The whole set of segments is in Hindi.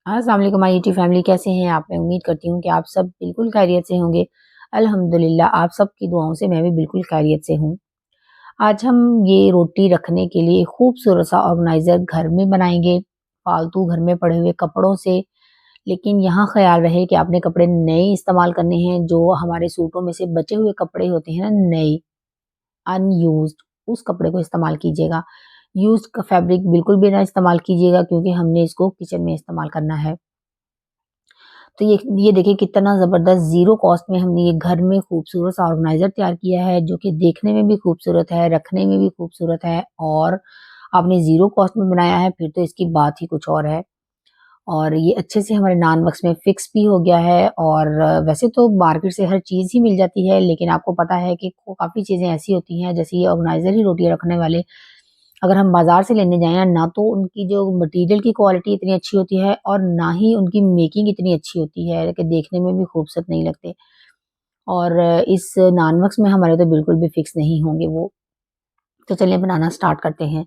अस्सलाम वालेकुम माय यूट्यूब फैमिली, कैसे हैं आप? मैं उम्मीद करती हूँ कि आप सब बिल्कुल खैरियत से होंगे। अल्हम्दुलिल्लाह आप सबकी दुआओं से मैं भी बिल्कुल खैरियत से हूँ। आज हम ये रोटी रखने के लिए खूबसूरत सा ऑर्गेनाइज़र घर में बनाएँगे, फालतू घर में पड़े हुए कपड़ों से। लेकिन यहाँ ख़्याल रहे कि आपने कपड़े नए इस्तेमाल करने हैं, जो हमारे सूटों में से बचे हुए कपड़े होते हैं ना नए, अनयूज़्ड, उस कपड़े को इस्तेमाल कीजिएगा। यूज़्ड का फैब्रिक बिल्कुल भी ना इस्तेमाल कीजिएगा, क्योंकि हमने इसको किचन में इस्तेमाल करना है। तो ये देखिए कितना ज़बरदस्त ज़ीरो कॉस्ट में हमने ये घर में खूबसूरत सा ऑर्गेनाइज़र तैयार किया है, जो कि देखने में भी खूबसूरत है, रखने में भी खूबसूरत है, और आपने ज़ीरो कॉस्ट में बनाया है, फिर तो इसकी बात ही कुछ और है। और ये अच्छे से हमारे नॉन बॉक्स में फिक्स भी हो गया है, और वैसे तो मार्केट से हर चीज़ ही मिल जाती है, लेकिन आपको पता है कि काफ़ी चीज़ें ऐसी होती हैं, जैसे ये ऑर्गेनाइज़र ही रोटियाँ रखने वाले, अगर हम बाज़ार से लेने जाएँ ना तो उनकी जो मटेरियल की क्वालिटी इतनी अच्छी होती है, और ना ही उनकी मेकिंग इतनी अच्छी होती है कि देखने में भी खूबसूरत नहीं लगते। और इस नॉन-वेज में हमारे तो बिल्कुल भी फिक्स नहीं होंगे वो। तो चलिए बनाना स्टार्ट करते हैं।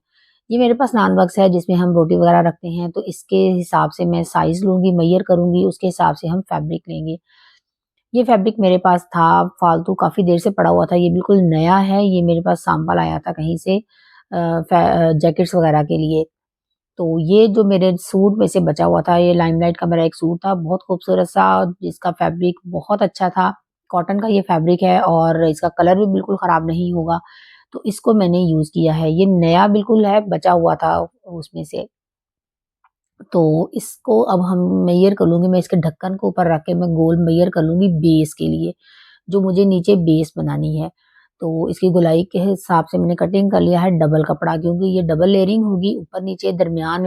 ये मेरे पास नॉन-वेज है जिसमें हम रोटी वगैरह रखते हैं, तो इसके हिसाब से मैं साइज़ लूँगी, मेज़र करूँगी, उसके हिसाब से हम फैब्रिक लेंगे। ये फैब्रिक मेरे पास था, फालतू काफ़ी देर से पड़ा हुआ था, ये बिल्कुल नया है, ये मेरे पास सैंपल आया था कहीं से जैकेट्स वगैरह के लिए। तो ये जो मेरे सूट में से बचा हुआ था, ये लाइमलाइट का मेरा एक सूट था, बहुत खूबसूरत सा, जिसका फैब्रिक बहुत अच्छा था। कॉटन का ये फैब्रिक है और इसका कलर भी बिल्कुल ख़राब नहीं होगा, तो इसको मैंने यूज़ किया है। ये नया बिल्कुल है, बचा हुआ था उसमें से। तो इसको अब हम मेयर कर लूँगी, मैं इसके ढक्कन को ऊपर रख के मैं गोल मेयर कर लूँगी बेस के लिए, जो मुझे नीचे बेस बनानी है। तो इसकी गोलाई के हिसाब से मैंने कटिंग कर लिया है डबल कपड़ा, क्योंकि ये डबल लेयरिंग होगी, ऊपर-नीचे दरमियान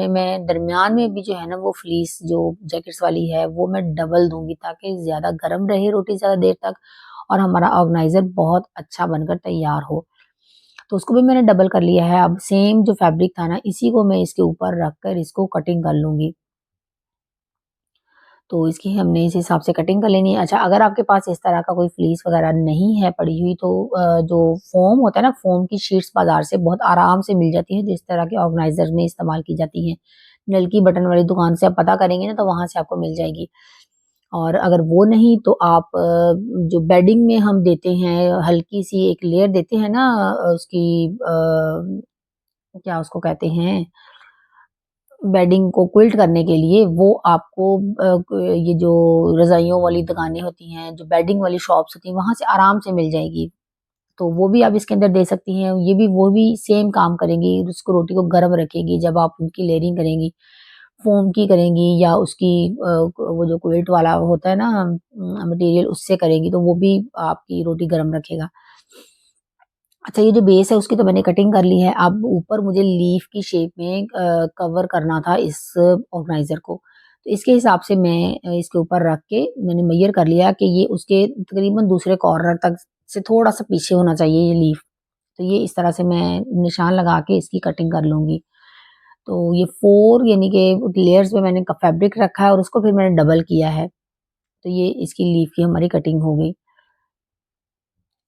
में भी जो है ना वो फ्लीस जो जैकेट्स वाली है वो मैं डबल दूँगी, ताकि ज़्यादा गर्म रहे रोटी ज़्यादा देर तक, और हमारा ऑर्गेनाइज़र बहुत अच्छा बनकर तैयार हो। तो उसको भी मैंने डबल कर लिया है। अब सेम जो फैब्रिक था ना, इसी को मैं इसके ऊपर रखकर इसको कटिंग कर लूँगी। तो इसकी हमने इस हिसाब से कटिंग कर लेनी है। अच्छा, अगर आपके पास इस तरह का कोई फ्लीस वगैरह नहीं है पड़ी हुई, तो जो फ़ोम होता है ना, फ़ोम की शीट्स बाज़ार से बहुत आराम से मिल जाती हैं, जिस तरह के ऑर्गेनाइज़र में इस्तेमाल की जाती हैं। नल की बटन वाली दुकान से आप पता करेंगे ना, तो वहाँ से आपको मिल जाएगी। और अगर वो नहीं तो आप जो बेडिंग में हम देते हैं, हल्की-सी एक लेयर देते हैं ना, उसकी क्या उसको कहते हैं, बेडिंग को क्विल्ट करने के लिए, वो आपको ये जो रज़ाइयों वाली दुकानें होती हैं, जो बेडिंग वाली शॉप्स होती हैं, वहाँ से आराम से मिल जाएगी। तो वो भी आप इसके अंदर दे सकती हैं। ये भी वो भी सेम काम करेंगी, उसको रोटी को गर्म रखेगी जब आप उनकी लेयरिंग करेंगी। फ़ोम की करेंगी या उसकी वो जो क्विल्ट वाला होता है ना मटीरियल, उससे करेंगी, तो वो भी आपकी रोटी गर्म रखेगा। अच्छा, ये जो बेस है उसकी तो मैंने कटिंग कर ली है। अब ऊपर मुझे लीफ की शेप में कवर करना था इस ऑर्गेनाइज़र को। तो इसके हिसाब से मैं इसके ऊपर रख के मैंने मेज़र कर लिया कि ये उसके तकरीबन दूसरे कॉर्नर तक से थोड़ा-सा पीछे होना चाहिए ये लीफ। तो ये इस तरह से मैं निशान लगा के इसकी कटिंग कर लूँगी। तो ये 4 यानी कि लेयर्स में मैंने क फैब्रिक रखा है और उसको फिर मैंने डबल किया है। तो ये इसकी लीफ की हमारी कटिंग हो गई।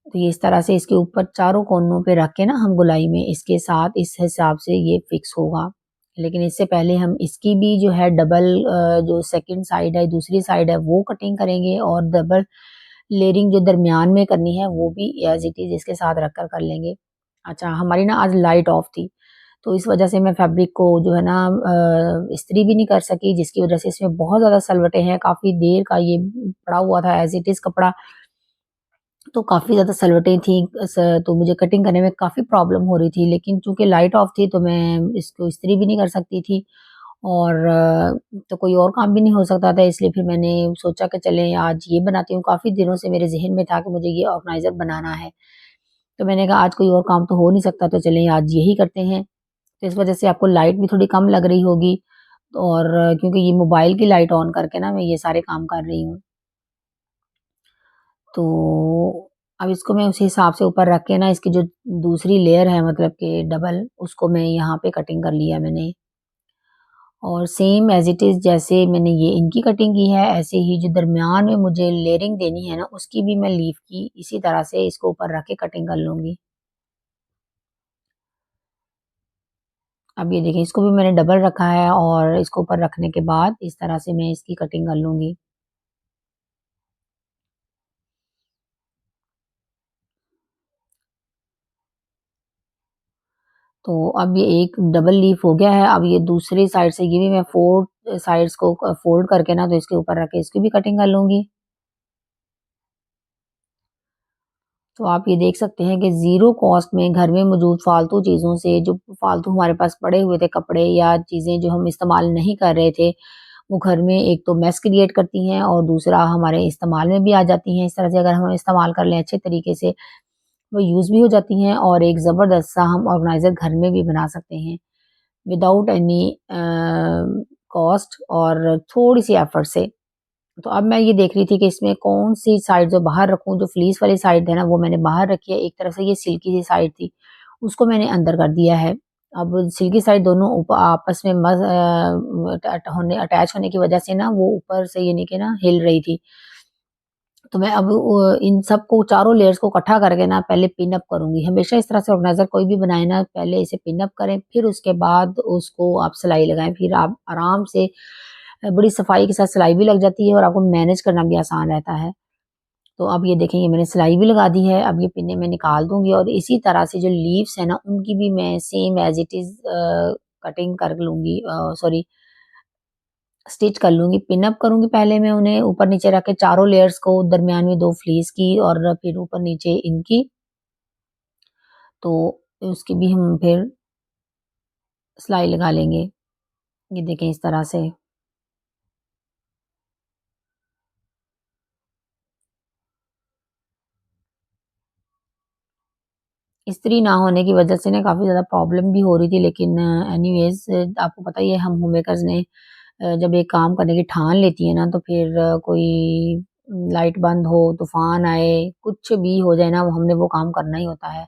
तो ये इस तरह से इसके ऊपर चारों कोनों पे रख के ना हम गोलाई में इसके साथ इस हिसाब से ये फिक्स होगा। लेकिन इससे पहले हम इसकी भी जो है डबल जो सेकंड साइड है, दूसरी साइड है, वो कटिंग करेंगे, और डबल लेयरिंग जो दरमियान में करनी है वो भी एज़ इट इज़ इसके साथ रख कर लेंगे। अच्छा, हमारी ना आज लाइट ऑफ थी, तो इस वजह से मैं फैब्रिक को जो है ना इस्त्री भी नहीं कर सकी, जिसकी वजह से इसमें बहुत ज़्यादा सलवटें हैं, काफ़ी देर का ये पड़ा हुआ था एज़ इट इज़ कपड़ा। तो काफ़ी ज़्यादा सलवटें थी, तो मुझे कटिंग करने में काफ़ी प्रॉब्लम हो रही थी, लेकिन चूँकि लाइट ऑफ थी तो मैं इसको इस्त्री भी नहीं कर सकती थी, और तो कोई और काम भी नहीं हो सकता था, इसलिए फिर मैंने सोचा कि चलें आज ये बनाती हूँ। काफ़ी दिनों से मेरे ज़हन में था कि मुझे ये ऑर्गेनाइज़र बनाना है, तो मैंने कहा आज कोई और काम तो हो नहीं सकता, तो चलें आज यही करते हैं। तो इस वजह से आपको लाइट भी थोड़ी कम लग रही होगी, और क्योंकि ये मोबाइल की लाइट ऑन करके ना मैं ये सारे काम कर रही हूँ। तो अब इसको मैं उसी हिसाब से ऊपर रख के ना, इसकी जो दूसरी लेयर है मतलब कि डबल, उसको मैं यहाँ पे कटिंग कर लिया मैंने, और सेम एज़ इट इज़ जैसे मैंने ये इनकी कटिंग की है, ऐसे ही जो दरमियान में मुझे लेयरिंग देनी है ना, उसकी भी मैं लीफ की इसी तरह से इसको ऊपर रख के कटिंग कर लूँगी। अब ये देखिए इसको भी मैंने डबल रखा है और इसको ऊपर रखने के बाद इस तरह से मैं इसकी कटिंग कर लूँगी। तो अब ये एक डबल लीफ हो गया है, अब ये दूसरी साइड से ये भी मैं 4 साइड्स को फ़ोल्ड करके ना तो इसके ऊपर रख के इसकी भी कटिंग कर लूँगी। तो आप ये देख सकते हैं कि ज़ीरो कॉस्ट में घर में मौजूद फ़ालतू चीज़ों से जो फ़ालतू हमारे पास पड़े हुए थे कपड़े या चीज़ें जो हम इस्तेमाल नहीं कर रहे थे, वो घर में एक तो मेस क्रिएट करती हैं और दूसरा हमारे इस्तेमाल में भी आ जाती हैं। इस तरह से अगर हम इस्तेमाल कर लें अच्छे तरीके से, वो यूज़ भी हो जाती हैं और एक ज़बरदस्त सा हम ऑर्गेनाइज़र घर में भी बना सकते हैं विदाउट एनी कॉस्ट और थोड़ी-सी एफर्ट से। तो अब मैं ये देख रही थी कि इसमें कौन-सी साइड जो बाहर रखूँ, जो फ्लीस वाली साइड है ना, वो मैंने बाहर रखी है। एक तरफ से ये सिल्की सी साइड थी, उसको मैंने अंदर कर दिया है। अब सिल्की साइड दोनों आपस में अटैच होने की वजह से ना, वो ऊपर से यानी कि ना हिल रही थी। तो मैं अब इन सबको चारों लेयर्स को इकट्ठा करके ना पहले पिन अप करूँगी। हमेशा इस तरह से ऑर्गेनाइज़र कोई भी बनाए ना, पहले इसे पिन अप करें, फिर उसके बाद उसको आप सिलाई लगाएँ। फिर आप आराम से बड़ी सफाई के साथ सिलाई भी लग जाती है और आपको मैनेज करना भी आसान रहता है। तो अब ये देखें, ये मैंने सिलाई भी लगा दी है, अब ये पिन्ने मैं निकाल दूँगी और इसी तरह से जो लीव्स हैं ना, उनकी भी मैं same as it is cutting कर लूँगी, सॉरी, स्टिच कर लूँगी। पिन अप करूँगी पहले मैं उन्हें ऊपर-नीचे रख के चारों लेयर्स को, दरमियान में 2 फ्लीस की और फिर ऊपर-नीचे इनकी, तो उसकी भी हम फिर सिलाई लगा लेंगे। ये देखें इस तरह से। इस्त्री ना होने की वजह से ना काफ़ी ज़्यादा प्रॉब्लम भी हो रही थी, लेकिन एनीवेज़ आपको पता ही है हम होममेकर्स ने जब एक काम करने की ठान लेती है ना तो फिर कोई लाइट बंद हो, तूफ़ान आए, कुछ भी हो जाए ना, वो हमने वो काम करना ही होता है।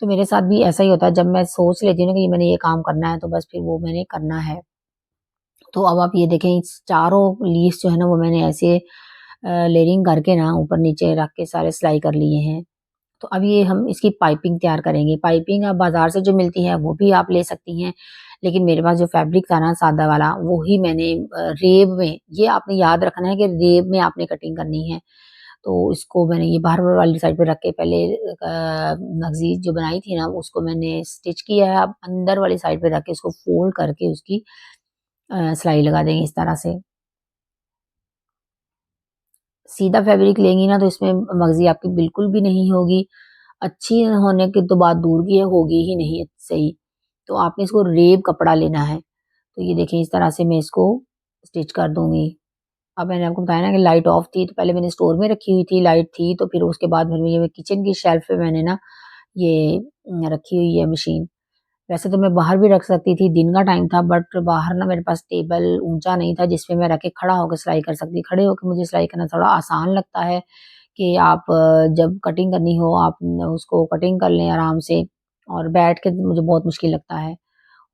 तो मेरे साथ भी ऐसा ही होता है, जब मैं सोच लेती हूँ ना कि मैंने ये काम करना है तो बस फिर वो मैंने करना है। तो अब आप ये देखें, इस चारों लीव्स जो है ना वो मैंने ऐसे लेयरिंग करके ना ऊपर-नीचे रख के सारे सिलाई कर लिए हैं। तो अब ये हम इसकी पाइपिंग तैयार करेंगे। पाइपिंग अब बाज़ार से जो मिलती है वो भी आप ले सकती हैं। लेकिन मेरे पास जो फैब्रिक था ना सादा वाला, वो ही मैंने रेब में, ये आपने याद रखना है कि रेब में आपने कटिंग करनी है। तो इसको मैंने ये बाहर वाली साइड पे रख के पहले नगज़ी जो बनाई थी ना उसको मैंने स्टिच किया है। अब अंदर वाली साइड पे रख के उसको फ़ोल्ड करके उसकी सिलाई लगा देंगे इस तरह से। सीधा फैब्रिक लेंगी ना तो इसमें मगज़ी आपकी बिल्कुल भी नहीं होगी। अच्छी होने की तो बात दूर की है, होगी ही नहीं सही। तो आपने इसको रेब कपड़ा लेना है। तो ये देखिए इस तरह से मैं इसको स्टिच कर दूँगी। अब मैंने आपको बताया ना कि लाइट ऑफ थी, तो पहले मैंने स्टोर में रखी हुई थी, लाइट थी, तो फिर उसके बाद फिर ये किचन की शेल्फ पे मैंने ना ये रखी हुई है मशीन। वैसे तो मैं बाहर भी रख सकती थी, दिन का टाइम था, बट बाहर ना मेरे पास टेबल ऊँचा नहीं था जिस पे मैं रख के खड़ा होकर सिलाई कर सकती। खड़े होके मुझे सिलाई करना थोड़ा आसान लगता है कि आप जब कटिंग करनी हो आप उसको कटिंग कर लें आराम से, और बैठ के मुझे बहुत मुश्किल लगता है।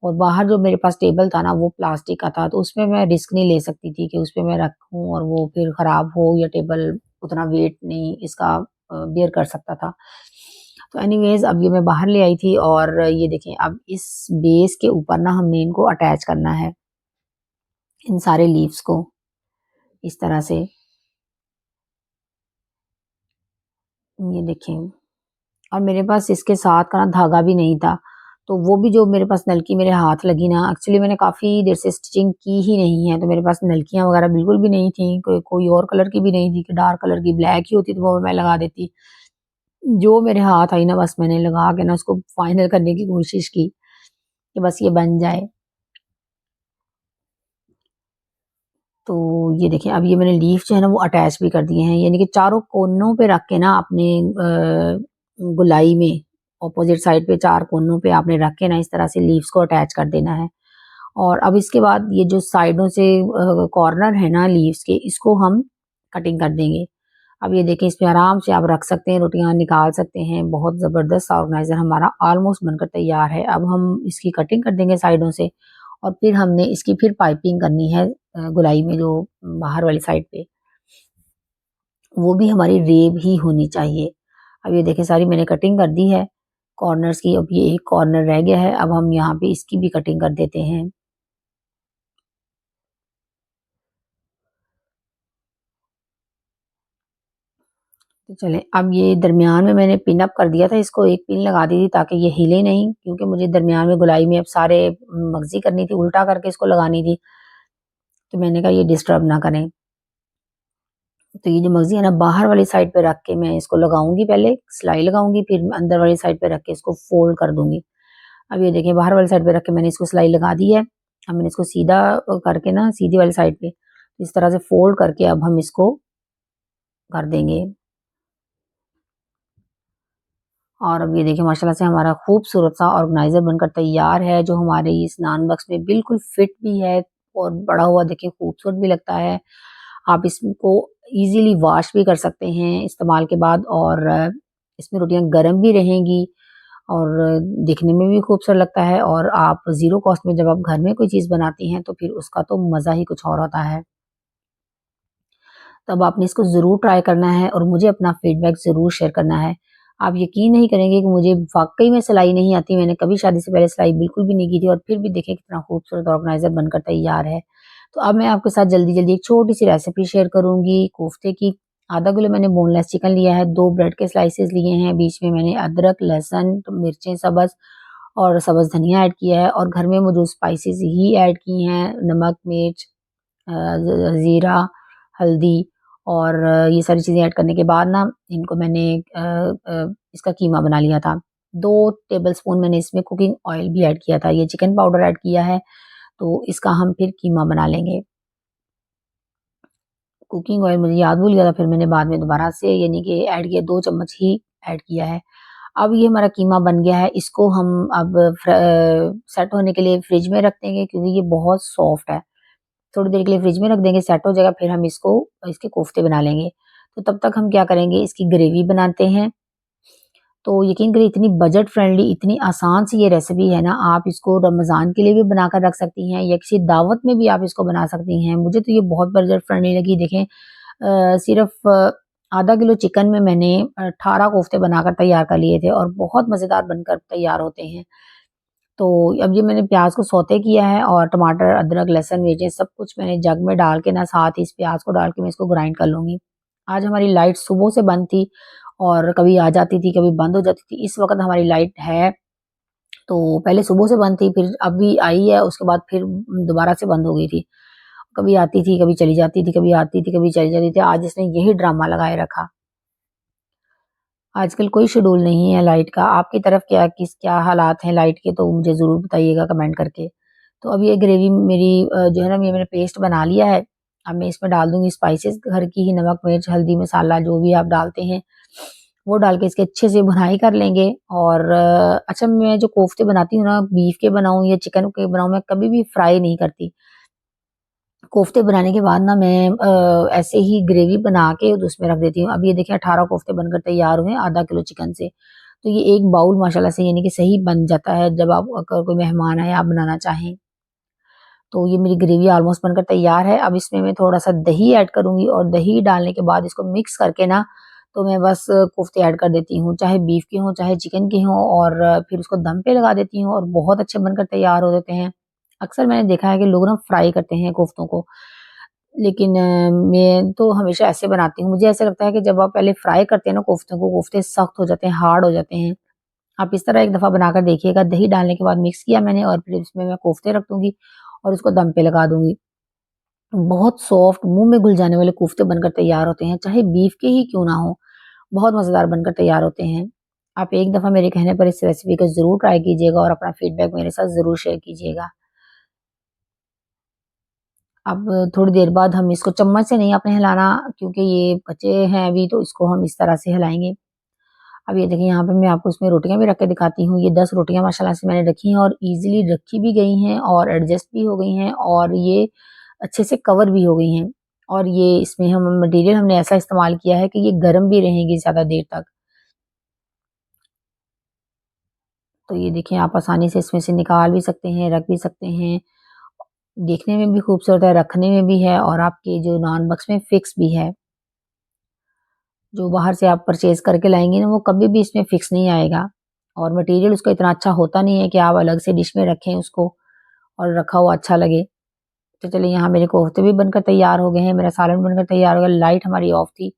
और बाहर जो मेरे पास टेबल था ना वो प्लास्टिक का था, तो उसमें मैं रिस्क नहीं ले सकती थी कि उसपे मैं रखूँ और वो फिर खराब हो, या टेबल उतना वेट नहीं इसका बेयर कर सकता था। तो एनीवेज़ अब ये मैं बाहर ले आई थी और ये देखें, अब इस बेस के ऊपर ना हमने इनको अटैच करना है, इन सारे लीव्स को इस तरह से। ये देखें, और मेरे पास इसके साथ का ना धागा भी नहीं था, तो वो भी जो मेरे पास नलकी मेरे हाथ लगी ना, एक्चुअली मैंने काफ़ी देर से स्टिचिंग की ही नहीं है, तो मेरे पास नलकियाँ वगैरह बिल्कुल भी नहीं थी, कोई और कलर की भी नहीं थी कि डार्क कलर की, ब्लैक ही होती तो वो मैं लगा देती। जो मेरे हाथ आई ना बस मैंने लगा के ना उसको फाइनल करने की कोशिश की, कि बस ये बन जाए। तो ये देखिए, अब ये मैंने लीफ जो है ना वो अटैच भी कर दिए हैं, यानी कि चारों कोनों पे रख के ना आपने गोलाई में ऑपोजिट साइड पे 4 कोनों पे आपने रख के ना इस तरह से लीव्स को अटैच कर देना है। और अब इसके बाद ये जो साइडों से कॉर्नर है ना लीव्स के, इसको हम कटिंग कर देंगे। अब ये देखिए, इसमें आराम से आप रख सकते हैं, रोटियाँ निकाल सकते हैं। बहुत ज़बरदस्त ऑर्गेनाइज़र हमारा ऑलमोस्ट बनकर तैयार है। अब हम इसकी कटिंग कर देंगे साइडों से, और फिर हमने इसकी फिर पाइपिंग करनी है गोलाई में, जो बाहर वाली साइड पे, वो भी हमारी रेब ही होनी चाहिए। अब ये देखिए सारी मैंने कटिंग कर दी है। कॉर्नर्स की। अब ये एक कॉर्नर रह गया है, अब हम यहाँ पे इसकी भी कटिंग कर देते हैं। तो चलें, अब ये दरमियान में मैंने पिन अप कर दिया था, इसको एक पिन लगा दी थी ताकि ये हिले नहीं, क्योंकि मुझे दरमियान में गोलाई में अब सारे मगज़ी करनी थी, उल्टा करके इसको लगानी थी। तो मैंने कहा ये डिस्टर्ब ना करें। तो ये जो मगज़ी है ना, बाहर वाली साइड पे रख के मैं इसको लगाऊँगी, पहले सिलाई लगाऊँगी, फिर अंदर वाली साइड पे रख के इसको फ़ोल्ड कर दूँगी। अब ये देखिए बाहर वाली साइड पे रख के मैंने इसको सिलाई लगा दी है। अब मैंने इसको सीधा करके ना सीधी वाली साइड पे इस तरह से फ़ोल्ड करके अब हम इसको कर देंगे। और अब ये देखिए माशाल्लाह से हमारा खूबसूरत सा ऑर्गेनाइज़र बनकर तैयार है, जो हमारे इस नान बॉक्स में बिल्कुल फिट भी है और बड़ा हुआ देखिए खूबसूरत भी लगता है। आप इसको ईज़िली वॉश भी कर सकते हैं इस्तेमाल के बाद, और इसमें रोटियाँ गरम भी रहेंगी और दिखने में भी खूबसूरत लगता है, और आप ज़ीरो कॉस्ट में जब आप घर में कोई चीज़ बनाती हैं, तो फिर उसका तो मज़ा ही कुछ और होता है। तब आपने इसको ज़रूर ट्राई करना है और मुझे अपना फीडबैक ज़रूर शेयर करना है। आप यकीन नहीं करेंगे कि मुझे वाक़ई में सिलाई नहीं आती, मैंने कभी शादी से पहले सिलाई बिल्कुल भी नहीं की थी, और फिर भी देखिए कितना खूबसूरत ऑर्गेनाइज़र बनकर तैयार है। तो अब मैं आपके साथ जल्दी-जल्दी एक छोटी-सी रेसिपी शेयर करूँगी कोफ्ते की। आधा किलो मैंने बोनलेस चिकन लिया है, 2 ब्रेड के स्लाइसेस लिए हैं, बीच में मैंने अदरक, लहसुन, मिर्चें सब्ज़ और सब्ज़ धनिया ऐड किया है, और घर में मौजूद स्पाइसेस ही ऐड की हैं, नमक, मिर्च, ज़ीरा, हल्दी, और ये सारी चीज़ें ऐड करने के बाद ना इनको मैंने इसका कीमा बना लिया था। 2 टेबलस्पून मैंने इसमें कुकिंग ऑयल भी ऐड किया था। ये चिकन पाउडर ऐड किया है, तो इसका हम फिर कीमा बना लेंगे। कुकिंग ऑयल मुझे याद भूल गया था, फिर मैंने बाद में दोबारा से यानी कि ऐड किया, 2 चम्मच ही ऐड किया है। अब ये हमारा कीमा बन गया है, इसको हम अब सेट होने के लिए फ्रिज में रख देंगे, क्योंकि ये बहुत सॉफ्ट है। थोड़ी देर के लिए फ्रिज में रख देंगे, सेट हो जाएगा, फिर हम इसको इसके कोफ्ते बना लेंगे। तो तब तक हम क्या करेंगे, इसकी ग्रेवी बनाते हैं। तो यकीन करिए इतनी बजट फ्रेंडली, इतनी आसान सी ये रेसिपी है ना, आप इसको रमज़ान के लिए भी बनाकर रख सकती हैं या किसी दावत में भी आप इसको बना सकती हैं। मुझे तो ये बहुत बजट फ्रेंडली लगी। देखें सिर्फ़ आधा किलो चिकन में मैंने 18 कोफ्ते बनाकर तैयार कर लिए थे, और बहुत मज़ेदार बनकर तैयार होते हैं। तो अब ये मैंने प्याज़ को सौते किया है, और टमाटर, अदरक, लहसुन, मिर्चें सब कुछ मैंने जग में डाल के ना साथ ही इस प्याज़ को डाल के मैं इसको ग्राइंड कर लूँगी। आज हमारी लाइट सुबह से बंद थी, और कभी आ जाती थी, कभी बंद हो जाती थी। इस वक़्त हमारी लाइट है, तो पहले सुबह से बंद थी, फिर अभी आई है, उसके बाद फिर दोबारा से बंद हो गई थी। कभी आती थी, कभी चली जाती थी, कभी आती थी, कभी चली जाती थी। आज इसने यही ड्रामा लगाए रखा। आजकल कोई शेड्यूल नहीं है लाइट का। आपकी तरफ क्या हालात हैं लाइट के, तो मुझे ज़रूर बताइएगा कमेंट करके। तो अब ये ग्रेवी मेरी जो है ना, ये मैंने पेस्ट बना लिया है। अब मैं इसमें डाल दूँगी स्पाइसेस घर की ही, नमक, मिर्च, हल्दी, मसाला जो भी आप डालते हैं, वो डाल के इसकी अच्छे से भुनाई कर लेंगे। और अच्छा, मैं जो कोफ्ते बनाती हूँ ना, बीफ के बनाऊँ या चिकन के बनाऊँ, मैं कभी भी फ्राई नहीं करती। कोफ्ते बनाने के बाद ना मैं ऐसे ही ग्रेवी बना के उसमें रख देती हूँ। अब ये देखिए 18 कोफ्ते बनकर तैयार हुए हैं आधा किलो चिकन से। तो ये एक बाउल माशाल्लाह से यानी कि सही बन जाता है, जब आप अगर कोई मेहमान आए, आप बनाना चाहें। तो ये मेरी ग्रेवी ऑलमोस्ट बनकर तैयार है। अब इसमें मैं थोड़ा-सा दही ऐड करूँगी, और दही डालने के बाद इसको मिक्स करके ना, तो मैं बस कोफ्ते ऐड कर देती हूँ, चाहे बीफ के हों, चाहे चिकन के हों, और फिर उसको दम पे लगा देती हूँ, और बहुत अच्छे बनकर तैयार हो जाते हैं। अक्सर मैंने देखा है कि लोग ना फ्राई करते हैं कोफ्तों को, लेकिन मैं तो हमेशा ऐसे बनाती हूँ। मुझे ऐसा लगता है कि जब आप पहले फ्राई करते हैं ना कोफ्तों को, कोफ्ते सख्त हो जाते हैं, हार्ड हो जाते हैं। आप इस तरह एक दफ़ा बनाकर देखिएगा, दही डालने के बाद मिक्स किया मैंने, और फिर इसमें मैं कोफ्ते रख दूँगी और उसको दम पे लगा दूँगी। बहुत सॉफ्ट, मुँह में घुल जाने वाले कोफ्ते बनकर तैयार होते हैं, चाहे बीफ के ही क्यों ना हों, बहुत मज़ेदार बनकर तैयार होते हैं। आप एक दफ़ा मेरे कहने पर इस रेसिपी को ज़रूर ट्राई कीजिएगा, और अपना फीडबैक मेरे साथ ज़रूर शेयर कीजिएगा। अब थोड़ी देर बाद हम इसको चम्मच से नहीं आपने हिलाना, क्योंकि ये कच्चे हैं अभी, तो इसको हम इस तरह से हिलाएँगे। अब ये देखिए यहाँ पे मैं आपको इसमें रोटियाँ भी रख के दिखाती हूँ। ये 10 रोटियाँ माशाल्लाह से मैंने रखी हैं, और ईज़िली रखी भी गई हैं, और एडजस्ट भी हो गई हैं, और ये अच्छे से कवर भी हो गई हैं। और ये इसमें हम मटीरियल हमने ऐसा इस्तेमाल किया है कि ये गर्म भी रहेंगी ज़्यादा देर तक। तो ये देखिए आप आसानी से इसमें से निकाल भी सकते हैं, रख भी सकते हैं। देखने में भी खूबसूरत है, रखने में भी है, और आपके जो नॉन बॉक्स में फिक्स भी है। जो बाहर से आप परचेज़ करके लाएँगे ना, वो कभी भी इसमें फिक्स नहीं आएगा, और मटेरियल उसका इतना अच्छा होता नहीं है कि आप अलग से डिश में रखें उसको और रखा हुआ अच्छा लगे। तो चलिए यहाँ मेरे कोफ्ते भी बनकर तैयार हो गए हैं, मेरा सालन बनकर तैयार हो गया, लाइट हमारी ऑफ थी।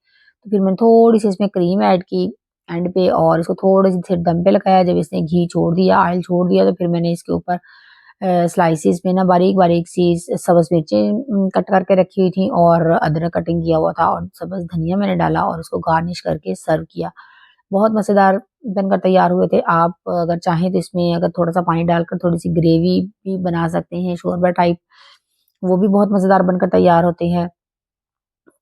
तो फिर मैंने थोड़ी-सी इसमें क्रीम ऐड की एंड पे और इसको थोड़ी-सी देर दम पे लगाया। जब इसने घी छोड़ दिया, ऑयल छोड़ दिया तो फिर मैंने इसके ऊपर स्लाइसेस में ना बारीक-बारीक सी सब्ज़ मिर्चें कट करके रखी हुई थी और अदरक कटिंग किया हुआ था और सब्ज़ धनिया मैंने डाला और उसको गार्निश करके सर्व किया। बहुत मज़ेदार बनकर तैयार हुए थे। आप अगर चाहें तो इसमें अगर थोड़ा-सा पानी डालकर थोड़ी-सी ग्रेवी भी बना सकते हैं, शोरबा टाइप, वो भी बहुत मज़ेदार बनकर तैयार होते हैं।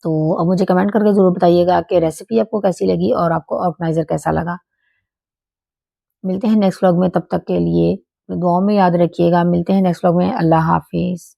तो अब मुझे कमेंट करके ज़रूर बताइएगा कि रेसिपी आपको कैसी लगी और आपको ऑर्गनाइज़र कैसा लगा। मिलते हैं नेक्स्ट व्लॉग में, तब तक के लिए दुआओं में याद रखिएगा। मिलते हैं नेक्स्ट व्लॉग में। अल्लाह हाफ़िज़।